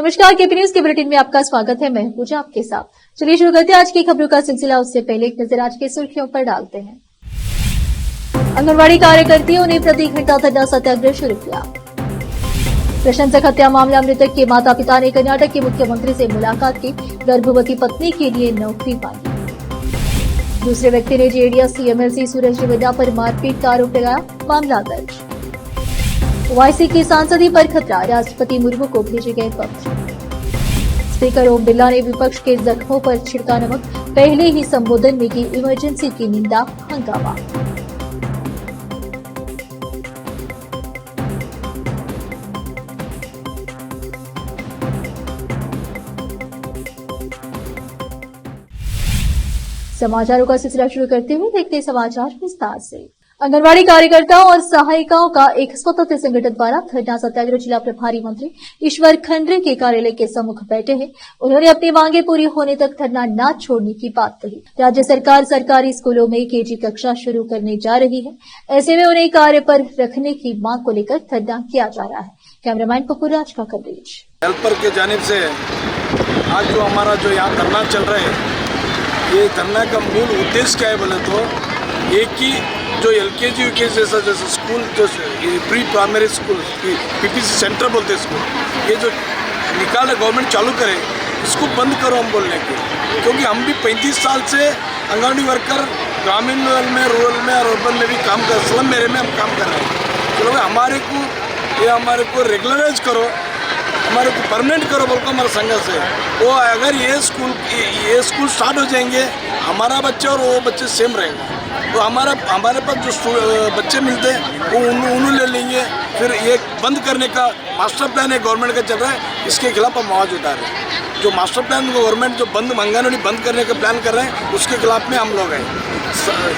नमस्कार, KP news के bulletin में आपका स्वागत है। मैं पूजा आपके साथ। चलिए शुरू करते हैं आज की खबरों का सिलसिला। उससे पहले एक नजर आज की सुर्खियों पर डालते हैं। आंगनबाड़ी कार्यकर्तियों ने प्रति घंटा धरना सत्याग्रह शुरू किया। प्रशंसक हत्या मामला, मृतक के माता पिता ने कर्नाटक के मुख्यमंत्री से मुलाकात की, गर्भवती पत्नी के लिए नौकरी मांगी। दूसरे व्यक्ति ने जेडीएस एमएलसी सूरज रेवन्ना पर मारपीट का आरोप लगाया, मामला दर्ज। ओवैसी की सांसदी पर खतरा, राष्ट्रपति मुर्मू को भेजे गए पत्र। स्पीकर ओम बिरला ने विपक्ष के जख्मों पर छिड़का नमक, पहले ही संबोधन में की इमरजेंसी की निंदा, हंगामा। समाचारों का सिलसिला शुरू करते हुए देखते हैं समाचार विस्तार से। आंगनबाड़ी कार्यकर्ताओं और सहायिकाओं का एक स्वतंत्र संगठन द्वारा धरना सत्याग्रह जिला प्रभारी मंत्री ईश्वर खंडरे के कार्यालय के सम्मुख बैठे हैं। उन्होंने अपनी मांगे पूरी होने तक धरना न छोड़ने की बात कही। राज्य सरकार सरकारी स्कूलों में केजी कक्षा शुरू करने जा रही है, ऐसे में उन्हें कार्य पर रखने की मांग को लेकर धरना किया जा रहा है। कैमरामैन पप्पू राज का कवरेज। हेल्पर के जानिब से आज जो हमारा यहाँ धरना चल रहा है, ये धरना का मूल उद्देश्य क्या है बोले तो एक ही जो एलकेजी यूकेजी जैसा स्कूल, जो pre primary school PPC centre बोलते हैं स्कूल, ये जो निकाले गवर्नमेंट चालू करे, इसको बंद करो हम बोलने के। क्योंकि हम भी 35 साल से आंगनबाड़ी वर्कर ग्रामीण में, रूरल में और अर्बन में भी काम कर, स्लम एरिया में हम काम कर रहे हैं। चलो हमारे को रेगुलराइज करो, हमारे को परमानेंट करो बोल को हमारा संघर्ष है। वो अगर ये स्कूल स्टार्ट हो जाएंगे, हमारा बच्चा और वो बच्चे सेम रहेंगे। तो हमारे पास जो बच्चे मिलते हैं वो उन्होंने ले लेंगे। फिर ये बंद करने का मास्टर प्लान है गवर्नमेंट का चल रहा है, इसके खिलाफ हम आवाज़ उठा रहे हैं। जो मास्टर प्लान गवर्नमेंट जो आंगनबाड़ी बंद करने का प्लान कर रहे हैं, उसके खिलाफ में हम लोग हैं।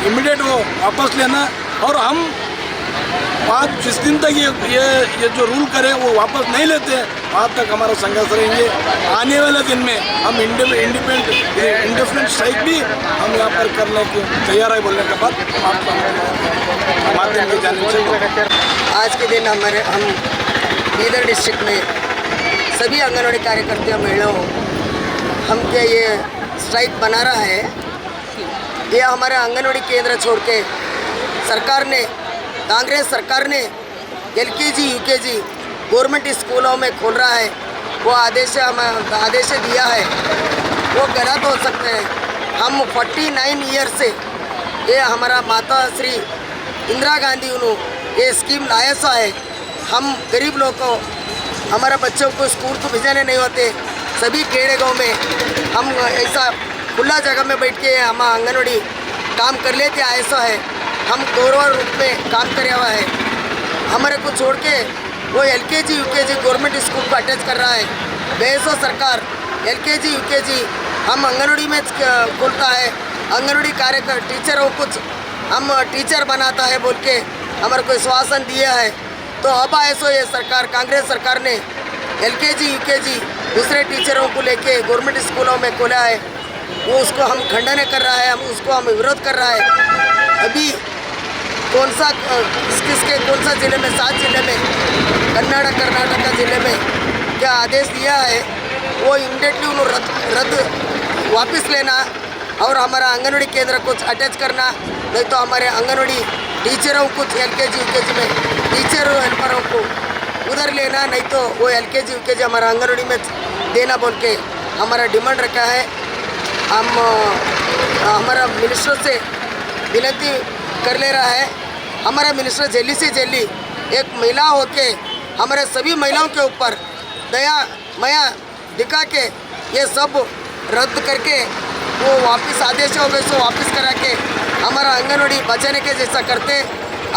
इमीडिएट वो वापस लेना, और हम 5-20 दिन तक ये जो रूल करे वो वापस नहीं लेते हैं, वहाँ तक हमारा संघर्ष रहेंगे। आने वाले दिन में हम इंडेफिनिट स्ट्राइक भी हम यहाँ पर करने को तैयार है बोलने के बाद आपका माध्यम के जाने से। आज के दिन हम बीदर डिस्ट्रिक्ट में सभी आंगनबाड़ी कार्यकर्ता महिलाओं हम के ये स्ट्राइक बना रहा है। ये हमारे आंगनबाड़ी केंद्र छोड़ के कांग्रेस सरकार ने एलकेजी यूकेजी गवर्नमेंट स्कूलों में खोल रहा है, वो आदेश दिया है, वो गलत हो सकते हैं। हम 49 ईयर से ये हमारा माता श्री इंदिरा गांधी उन्होंने ये स्कीम लाया सा है। हम गरीब लोग को, हमारे बच्चों को स्कूल को भेजने नहीं होते, सभी खेड़े गाँव में हम ऐसा खुला जगह में बैठ के हम आंगनबाड़ी काम कर लेते, ऐसा है। हम गौरव रूप में काम करे हुआ है। हमारे को छोड़ के वो एलकेजी यूकेजी गवर्नमेंट स्कूल को अटैच कर रहा है। बेसो सरकार एलकेजी यूकेजी हम आंगनबाड़ी में खोलता है, आंगनबाड़ी कार्यकर टीचरों कुछ हम टीचर बनाता है बोल के हमारे को आश्वासन दिया है। तो अब ऐसो ये सरकार कांग्रेस सरकार ने एलकेजी यूकेजी दूसरे टीचरों को लेके गवर्नमेंट स्कूलों में खोला है, वो उसको हम खंडन कर रहा है, हम विरोध कर रहा है। अभी कौन सा जिले में, 7 जिले में कर्नाटक जिले में क्या आदेश दिया है, वो इमीडिएटली उन्होंने रद्द वापस लेना और हमारा आंगनबाड़ी केंद्र कुछ अटैच करना, नहीं तो हमारे आंगनबाड़ी टीचरों कुछ एलकेजी यूकेजी में टीचर हेल्परों को उधर लेना, नहीं तो वो एलकेजी यूकेजी हमारा आंगनबाड़ी में देना बोल के हमारा डिमांड रखा है। हम हमारा मिनिस्टर से विनती कर ले रहा है, हमारा मिनिस्टर जल्दी से जल्दी एक महिला होके हमारे सभी महिलाओं के ऊपर दया माया दिखा के ये सब रद्द करके वो वापस आदेश हो गए सो वापस करा के हमारा आंगनबाड़ी बचाने के जैसा करते।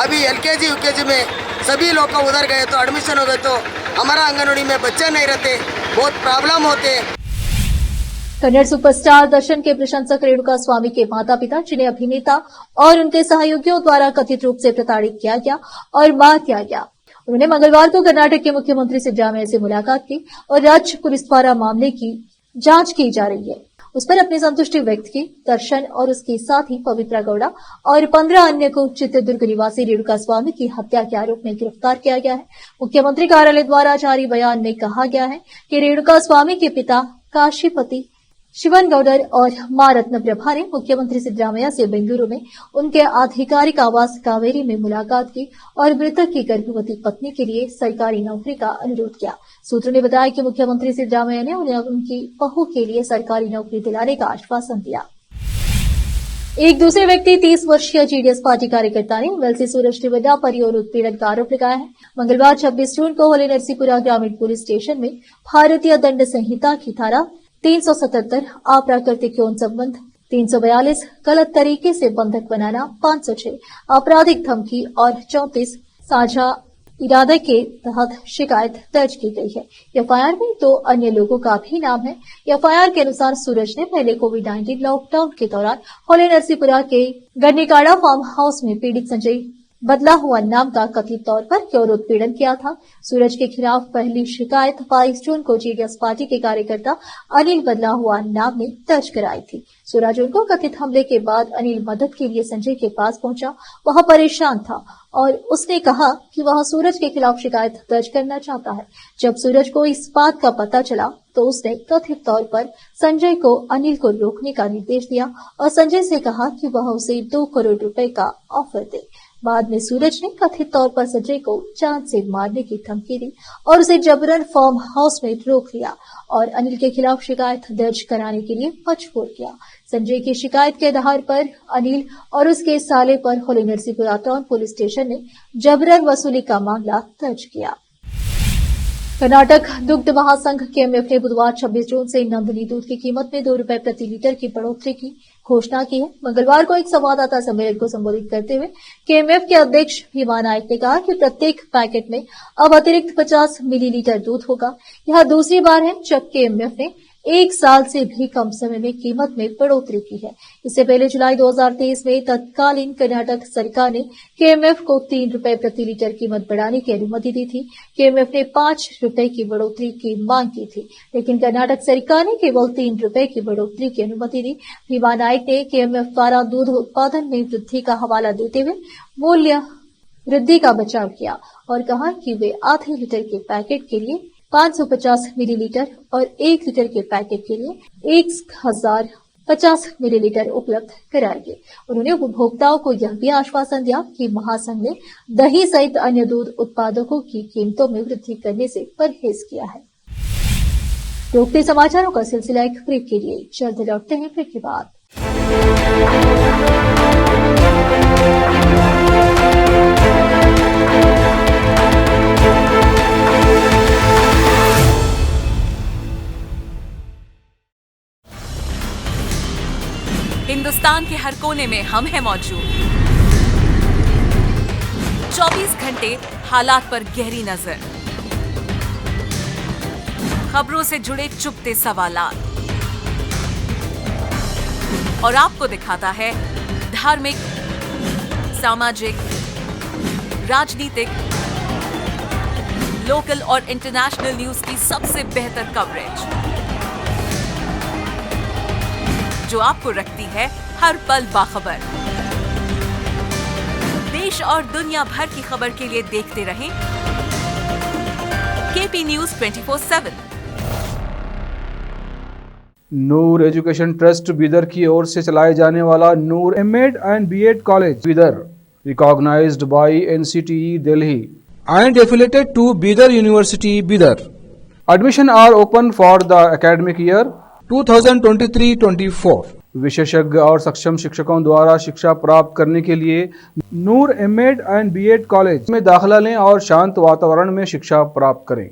अभी एलकेजी यूकेजी में सभी लोग उधर गए तो एडमिशन हो गए तो हमारा आंगनबाड़ी में बच्चे नहीं रहते, बहुत प्रॉब्लम होते। कन्नड़ सुपरस्टार दर्शन के प्रशंसक रेणुका स्वामी के माता पिता, जिन्हें अभिनेता और उनके सहयोगियों द्वारा कथित रूप से प्रताड़ित किया गया और मार दिया गया, उन्होंने मंगलवार को कर्नाटक के मुख्यमंत्री सिद्धरामैया से मुलाकात की और राज्य पुलिस द्वारा मामले की जांच की जा रही है। उस पर अपनी संतुष्टि व्यक्त की। दर्शन और उसके साथी पवित्रा गौड़ा और 15 अन्य को चित्रदुर्ग निवासी रेणुका स्वामी की हत्या के आरोप में गिरफ्तार किया गया है। मुख्यमंत्री कार्यालय द्वारा जारी बयान में कहा गया है कि रेणुका स्वामी के पिता काशीपति शिवन गौडर और मां रत्न प्रभा ने मुख्यमंत्री सिद्धरामैया से बेंगलुरु में उनके आधिकारिक आवास कावेरी में मुलाकात की और मृतक की गर्भवती पत्नी के लिए सरकारी नौकरी का अनुरोध किया। सूत्रों ने बताया कि मुख्यमंत्री सिद्धरामैया ने उन्हें उनकी बहू के लिए सरकारी नौकरी दिलाने का आश्वासन दिया। एक दूसरे व्यक्ति 30 वर्षीय जीडीएस पार्टी कार्यकर्ता ने एमएलसी सूरज त्रिवेदा पर यौन उत्पीड़न का आरोप लगाया है। मंगलवार 26 जून को होली नरसीपुरा ग्रामीण पुलिस स्टेशन में भारतीय दंड संहिता की धारा 377 अप्राकृतिक यौन संबंध, 342 गलत तरीके से बंधक बनाना, 506 आपराधिक धमकी और 34 साझा इरादे के तहत शिकायत दर्ज की गई है। एफआईआर में 2 अन्य लोगों का भी नाम है। एफआईआर के अनुसार सूरज ने पहले कोविड-19 लॉकडाउन के दौरान होली नरसीपुरा के गन्नीकाड़ा फार्म हाउस में पीड़ित संजय बदला हुआ नाम का कथित तौर पर यौन उत्पीड़न किया था। सूरज के खिलाफ पहली शिकायत 22 जून को जीडीएस पार्टी के कार्यकर्ता अनिल बदला हुआ नाम ने दर्ज कराई थी। 16 जून को कथित हमले के बाद अनिल मदद के लिए संजय के पास पहुंचा। वह परेशान था और उसने कहा कि वह सूरज के खिलाफ शिकायत दर्ज करना चाहता है। जब सूरज को इस बात का पता चला तो उसने कथित तौर पर संजय को अनिल को रोकने का निर्देश दिया और संजय से कहा कि वह उसे 2 करोड़ रुपए का ऑफर दे। बाद में सूरज ने कथित तौर पर संजय को जान से मारने की धमकी दी और उसे जबरन फार्म हाउस में रोक लिया और अनिल के खिलाफ शिकायत दर्ज कराने के लिए मजबूर किया। संजय की शिकायत के आधार पर अनिल और उसके साले पर Holi Narasipura town police station ने जबरन वसूली का मामला दर्ज किया। कर्नाटक दुग्ध महासंघ केएमएफ ने बुधवार 26 जून से नंदिनी दूध की कीमत में 2 रुपए प्रति लीटर की बढ़ोतरी की घोषणा की है। मंगलवार को एक संवाददाता सम्मेलन को संबोधित करते हुए केएमएफ के अध्यक्ष भीमा नायक ने कहा कि प्रत्येक पैकेट में अब अतिरिक्त 50 मिलीलीटर दूध होगा। यह दूसरी बार है जब केएमएफ ने 1 साल से भी कम समय में कीमत में बढ़ोतरी की है। इससे पहले जुलाई 2023 में तत्कालीन कर्नाटक सरकार ने केएमएफ को 3 रुपए प्रति लीटर कीमत बढ़ाने की अनुमति दी थी। केएमएफ ने 5 रुपए की बढ़ोतरी की मांग की थी, लेकिन कर्नाटक सरकार ने केवल 3 रुपए की बढ़ोतरी की अनुमति दी। भीमा नायक ने केएमएफ द्वारा दूध उत्पादन में वृद्धि का हवाला देते हुए मूल्य वृद्धि का बचाव किया और कहा कि वे आधे लीटर के पैकेट के लिए 550 मिलीलीटर और 1 लीटर के पैकेट के लिए 1050 मिलीलीटर उपलब्ध कराएंगे। उन्होंने उपभोक्ताओं को यह भी आश्वासन दिया कि महासंघ ने दही सहित अन्य दूध उत्पादकों की कीमतों में वृद्धि करने से परहेज किया है। रोकते समाचारों का सिलसिला एक ब्रेक के लिए, जल्द लौटते हैं ब्रेक के बाद। हिंदुस्तान के हर कोने में हम हैं मौजूद। 24 घंटे हालात पर गहरी नजर, खबरों से जुड़े चुपते सवालात और आपको दिखाता है धार्मिक, सामाजिक, राजनीतिक, लोकल और इंटरनेशनल न्यूज की सबसे बेहतर कवरेज जो आपको रखती है हर पल बाखबर। देश और दुनिया भर की खबर के लिए देखते रहें KP news 24/7। Noor education trust Bidar की ओर से चलाए जाने वाला Noor MEd and BEd college Bidar, recognized by NCTE Delhi and affiliated to Bidar University, Bidar. Admission are open for the academic year 2023-24. विशेषज्ञ और सक्षम शिक्षकों द्वारा शिक्षा प्राप्त करने के लिए नूर एमएड एंड बीएड कॉलेज में दाखिला लें और शांत वातावरण में शिक्षा प्राप्त करें।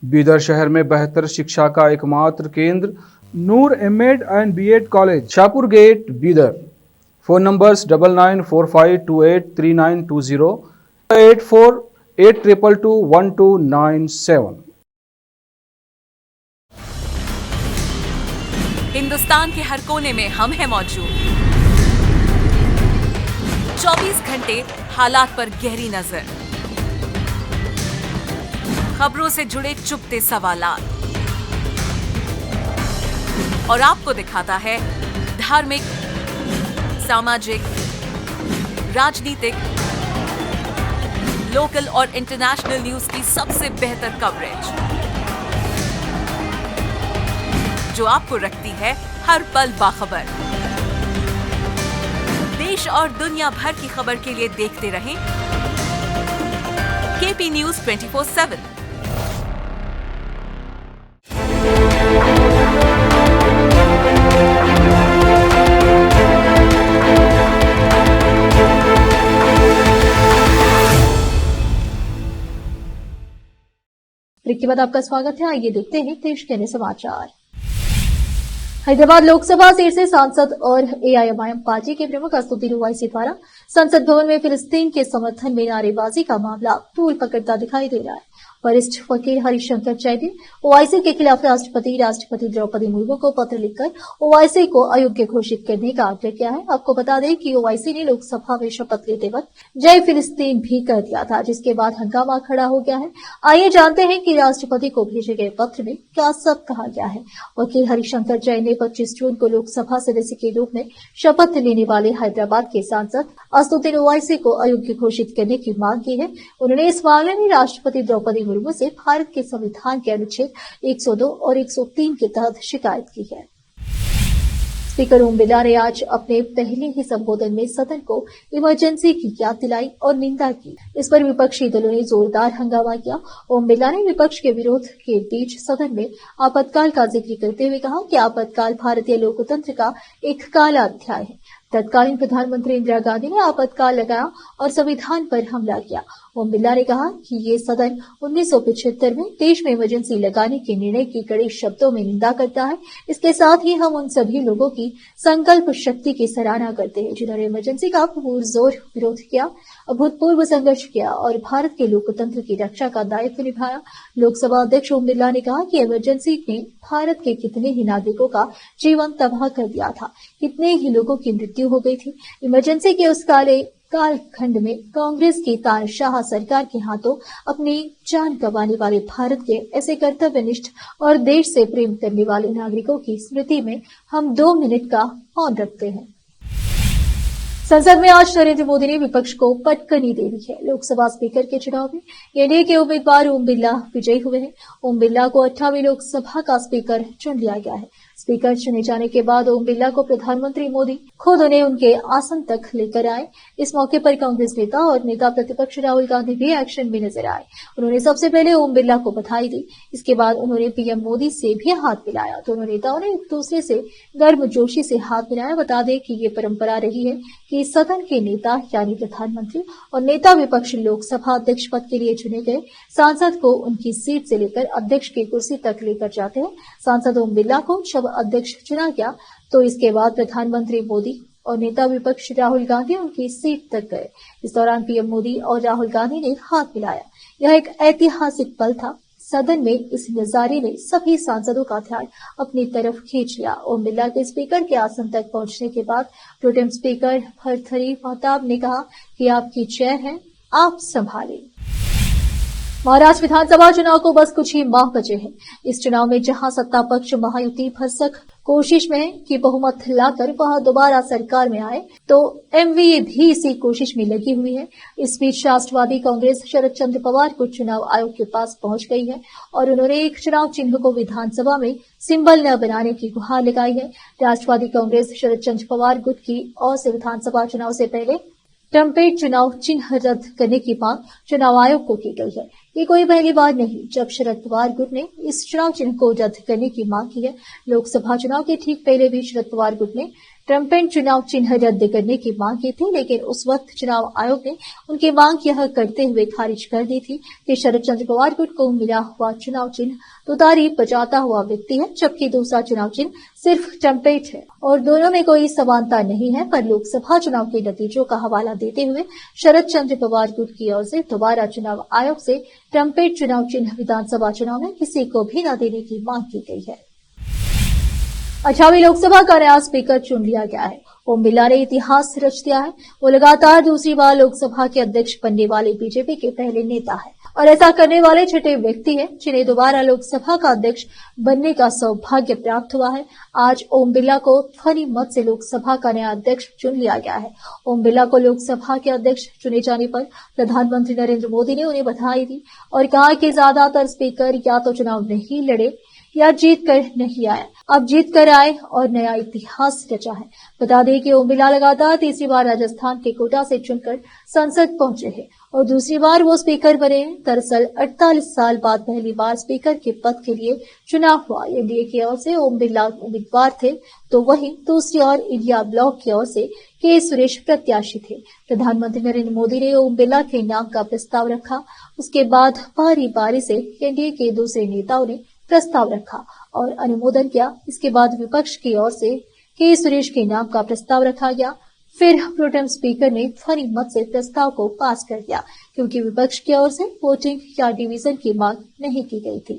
बीदर शहर में बेहतर शिक्षा का एकमात्र केंद्र Noor MEd and BEd college, Shahpur gate, Bidar. Phone numbers 9945283920, 8482221297। Hindustan के हर कोने में हम हैं मौजूद। 24 घंटे हालात पर गहरी नजर, खबरों से जुड़े चुपते सवालात और आपको दिखाता है धार्मिक, सामाजिक, राजनीतिक, लोकल और इंटरनेशनल न्यूज की सबसे बेहतर कवरेज, जो आपको रखती है हर पल बाखबर। देश और दुनिया भर की खबर के लिए देखते रहें केपी न्यूज 24/7। ब्रेक के बाद आपका स्वागत है। आइए देखते हैं देश के अन्य समाचार। हैदराबाद लोकसभा सीट से सांसद और एआईएमआईएम पार्टी के प्रमुख असदुद्दीन ओवैसी द्वारा संसद भवन में फिलिस्तीन के समर्थन में नारेबाजी का मामला तूल पकड़ता दिखाई दे रहा है। वरिष्ठ वकील हरिशंकर जैन ने ओवैसी के खिलाफ राष्ट्रपति द्रौपदी मुर्मू को पत्र लिखकर ओवैसी को अयोग्य घोषित करने का आग्रह किया है। आपको बता दें कि ओवैसी ने लोकसभा में शपथ लेते वक्त जय फिलिस्तीन भी कर दिया था, जिसके बाद हंगामा खड़ा हो गया है। आइए जानते हैं कि राष्ट्रपति को भेजे गए पत्र में क्या सब कहा गया है। वकील हरिशंकर जैन ने 25 जून को लोकसभा सदस्य के रूप में शपथ लेने वाले हैदराबाद के सांसद असदुद्दीन ओवैसी को अयोग्य घोषित करने की मांग की है। उन्होंने इस मामले में राष्ट्रपति द्रौपदी मुर्मू से भारत के संविधान के अनुच्छेद 102 और 103 के तहत शिकायत की है। स्पीकर ओम बिरला ने आज अपने पहले ही संबोधन में सदन को इमरजेंसी की याद दिलाई और निंदा की। इस पर विपक्षी दलों ने जोरदार हंगामा किया। ओम बिरला ने विपक्ष के विरोध के बीच सदन में आपातकाल का जिक्र करते हुए कहा कि आपातकाल भारतीय लोकतंत्र का एक काला अध्याय है। तत्कालीन प्रधानमंत्री इंदिरा गांधी ने आपातकाल लगाया और संविधान पर हमला किया। ओम बिरला ने कहा कि ये सदन 1975 में देश में इमरजेंसी लगाने के निर्णय की कड़े शब्दों में निंदा करता है। इसके साथ ही हम उन सभी लोगों की संकल्प शक्ति की सराहना करते हैं जिन्होंने इमरजेंसी का पुरजोर विरोध किया, अभूतपूर्व संघर्ष किया और भारत के लोकतंत्र की रक्षा का दायित्व निभाया। लोकसभा अध्यक्ष ओम बिरला ने कहा कि इमरजेंसी ने भारत के कितने ही नागरिकों का जीवन तबाह कर दिया था, कितने ही लोगों की मृत्यु हो गई थी। इमरजेंसी के उस कालखंड में कांग्रेस की तानाशाह सरकार के हाथों अपनी जान गंवाने वाले भारत के ऐसे कर्तव्यनिष्ठ और देश से प्रेम करने वाले नागरिकों की स्मृति में हम 2 मिनट का मौन रखते हैं। संसद में आज नरेंद्र मोदी ने विपक्ष को पटकनी दे दी है। लोकसभा स्पीकर के चुनाव में एनडीए के उम्मीदवार ओम बिरला विजयी हुए हैं। ओम बिरला को 28वीं लोकसभा का स्पीकर चुन लिया गया है। स्पीकर चुने जाने के बाद ओम बिरला को प्रधानमंत्री मोदी खुद उन्हें उनके आसन तक लेकर आए। इस मौके पर कांग्रेस नेता और नेता प्रतिपक्ष राहुल गांधी भी एक्शन में नजर आए। उन्होंने सबसे पहले ओम बिरला को बधाई दी। इसके बाद उन्होंने पीएम मोदी से भी हाथ मिलाया। दोनों नेताओं ने एक दूसरे से गर्मजोशी से हाथ मिलाया। बता दें कि ये परंपरा रही है कि सदन के नेता यानी प्रधानमंत्री और नेता विपक्ष लोकसभा अध्यक्ष पद के लिए चुने गए सांसद को उनकी सीट से लेकर अध्यक्ष की कुर्सी तक लेकर जाते हैं। सांसद ओम बिरला को जब अध्यक्ष चुना गया तो इसके बाद प्रधानमंत्री मोदी और नेता विपक्ष राहुल गांधी उनकी सीट तक गए। इस दौरान पीएम मोदी और राहुल गांधी ने हाथ मिलाया। यह एक ऐतिहासिक पल था। सदन में इस नजारे ने सभी सांसदों का ध्यान अपनी तरफ खींच लिया। ओम बिरला के स्पीकर के आसन तक पहुंचने के बाद प्रोटेम स्पीकर भर्तृहरि महताब ने कहा कि आपकी चेयर है, आप संभालें। महाराष्ट्र विधानसभा चुनाव को बस कुछ ही माह बचे हैं। इस चुनाव में जहां सत्ता पक्ष महायुति भरसक कोशिश में है कि बहुमत लाकर वह दोबारा सरकार में आए, तो एमवीए भी इसी कोशिश में लगी हुई है। इस बीच राष्ट्रवादी कांग्रेस शरद चंद्र पवार को चुनाव आयोग के पास पहुंच गई है और उन्होंने एक चुनाव चिन्ह को विधानसभा में सिंबल न बनाने की गुहार लगाई है। राष्ट्रवादी कांग्रेस शरद चंद्र पवार गुट की ओर से विधानसभा चुनाव से पहले ट्रम्पेट चुनाव चिन्ह रद्द करने की मांग चुनाव आयोग को की गई है। ये कोई पहली बार नहीं जब शरद पवार गुट ने इस चुनाव चिन्ह को रद्द करने की मांग की है। लोकसभा चुनाव के ठीक पहले भी शरद पवार गुट ने ट्रम्पेट चुनाव चिन्ह रद्द करने की मांग की थी, लेकिन उस वक्त चुनाव आयोग ने उनकी मांग यह करते हुए खारिज कर दी थी कि शरद चंद्र पवार गुट को मिला हुआ चुनाव चिन्ह तुतारी बजाता हुआ व्यक्ति है, जबकि दूसरा चुनाव चिन्ह सिर्फ ट्रम्पेट है और दोनों में कोई समानता नहीं है। पर लोकसभा चुनाव के नतीजों का हवाला देते हुए शरद चंद्र पवार गुट की ओर से दोबारा चुनाव आयोग से ट्रम्पेट चुनाव चिन्ह विधानसभा चुनाव में किसी को भी न देने की मांग की गई है। 18वीं लोकसभा का नया स्पीकर चुन लिया गया है। ओम बिरला ने इतिहास रच दिया है। वो लगातार दूसरी बार लोकसभा के अध्यक्ष बनने वाले बीजेपी के पहले नेता है। और ऐसा करने वाले छठे व्यक्ति हैं जिन्हें दोबारा लोकसभा का अध्यक्ष बनने का सौभाग्य प्राप्त हुआ है। आज ओम बिरला को ध्वनि मत से लोकसभा का नया अध्यक्ष चुन लिया गया है। ओम बिरला को लोकसभा के अध्यक्ष चुने जाने पर प्रधानमंत्री नरेंद्र मोदी ने उन्हें बधाई दी और कहा कि ज्यादातर स्पीकर या तो चुनाव नहीं लड़े या जीत कर नहीं आए, अब जीत कर आए और नया इतिहास रचा है। बता दें कि ओम बिरला लगातार तीसरी बार राजस्थान के कोटा से चुनकर संसद पहुंचे हैं और दूसरी बार वो स्पीकर बने हैं। दरअसल 48 साल बाद पहली बार स्पीकर के पद के लिए चुनाव हुआ। एनडीए की ओर से ओम बिरला उम्मीदवार थे तो वहीं दूसरी ओर इंडिया ब्लॉक की ओर से के सुरेश प्रत्याशी थे। प्रधानमंत्री नरेंद्र मोदी ने ओम बिरला के नाम का प्रस्ताव रखा। उसके बाद बारी बारी से एनडीए के दूसरे नेताओं ने प्रस्ताव रखा और अनुमोदन किया। इसके बाद विपक्ष की ओर से के सुरेश के नाम का प्रस्ताव रखा गया। फिर प्रोटेम स्पीकर ने ध्वनि मत से प्रस्ताव को पास कर दिया क्योंकि विपक्ष की ओर से वोटिंग या डिवीजन की मांग नहीं की गई थी।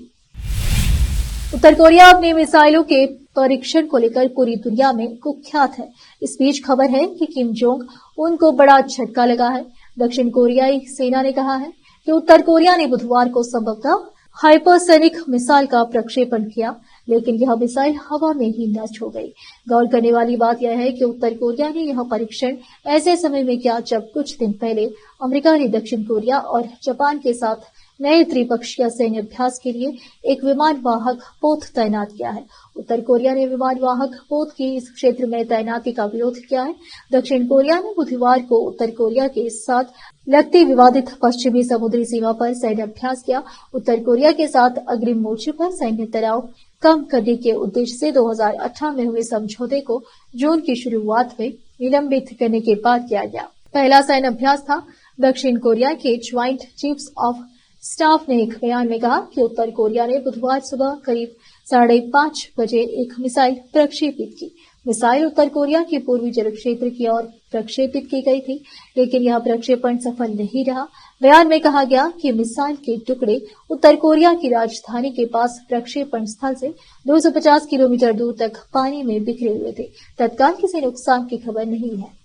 उत्तर कोरिया अपने मिसाइलों के परीक्षण को लेकर पूरी दुनिया में कुख्यात है। इस बीच खबर है कि किम जोंग उनको बड़ा झटका लगा है। दक्षिण कोरियाई सेना ने कहा है कि उत्तर कोरिया ने बुधवार को संभवतः हाइपरसोनिक मिसाइल का प्रक्षेपण किया, लेकिन यह मिसाइल हवा में ही नष्ट हो गई। गौर करने वाली बात यह है कि उत्तर कोरिया ने यह परीक्षण ऐसे समय में किया जब कुछ दिन पहले अमेरिका ने दक्षिण कोरिया और जापान के साथ नए त्रिपक्षीय सैन्य अभ्यास के लिए एक विमान वाहक पोत तैनात किया है। उत्तर कोरिया ने विमान वाहक पोत की इस क्षेत्र में तैनाती का विरोध किया है। दक्षिण कोरिया ने बुधवार को उत्तर कोरिया के साथ लगती विवादित पश्चिमी समुद्री सीमा पर सैन्य अभ्यास किया। उत्तर कोरिया के साथ अग्रिम मोर्चे पर सैन्य तनाव कम करने के उद्देश्य से 2018 में हुए समझौते को जून की शुरुआत में निलंबित करने के बाद किया गया। पहला सैन्य अभ्यास था। दक्षिण कोरिया के ज्वाइंट चीफ्स ऑफ स्टाफ ने एक बयान में कहा कि उत्तर कोरिया ने बुधवार सुबह करीब 5:30 बजे एक मिसाइल प्रक्षेपित की। मिसाइल उत्तर कोरिया के पूर्वी जल क्षेत्र की ओर प्रक्षेपित की गई थी, लेकिन यह प्रक्षेपण सफल नहीं रहा। बयान में कहा गया कि मिसाइल के टुकड़े उत्तर कोरिया की राजधानी के पास प्रक्षेपण स्थल से 250 किलोमीटर दूर तक पानी में बिखरे हुए थे। तत्काल किसी नुकसान की खबर नहीं है।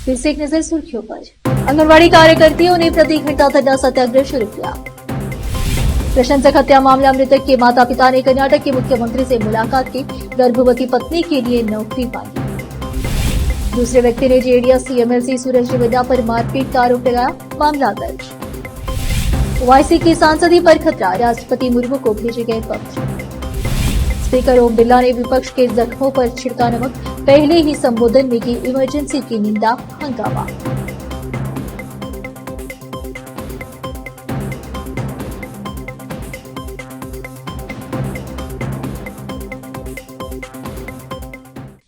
फिर से एक नजर सुर्खियों पर। आंगनबाड़ी कार्यकर्तियों ने प्रति घंटा धरना सत्याग्रह शुरू किया। प्रशंसक हत्या मामला, मृतक के माता पिता ने कर्नाटक के मुख्यमंत्री से मुलाकात की, गर्भवती पत्नी के लिए नौकरी मांगी। दूसरे व्यक्ति ने जेडीएस एमएलसी सूरज रेवन्ना पर मारपीट का आरोप लगाया, मामला दर्ज। ओवैसी की सांसदी पर खतरा, राष्ट्रपति मुर्मू को भेजे गए पत्र। स्पीकर ओम बिरला ने विपक्ष के जख्मों पर छिड़का नमक, पहले ही संबोधन में की इमरजेंसी की निंदा, हंगामा।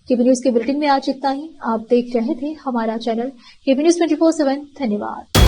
केबी न्यूज के बुलेटिन में आज इतना ही। आप देख रहे थे हमारा चैनल केबी न्यूज 24/7। धन्यवाद।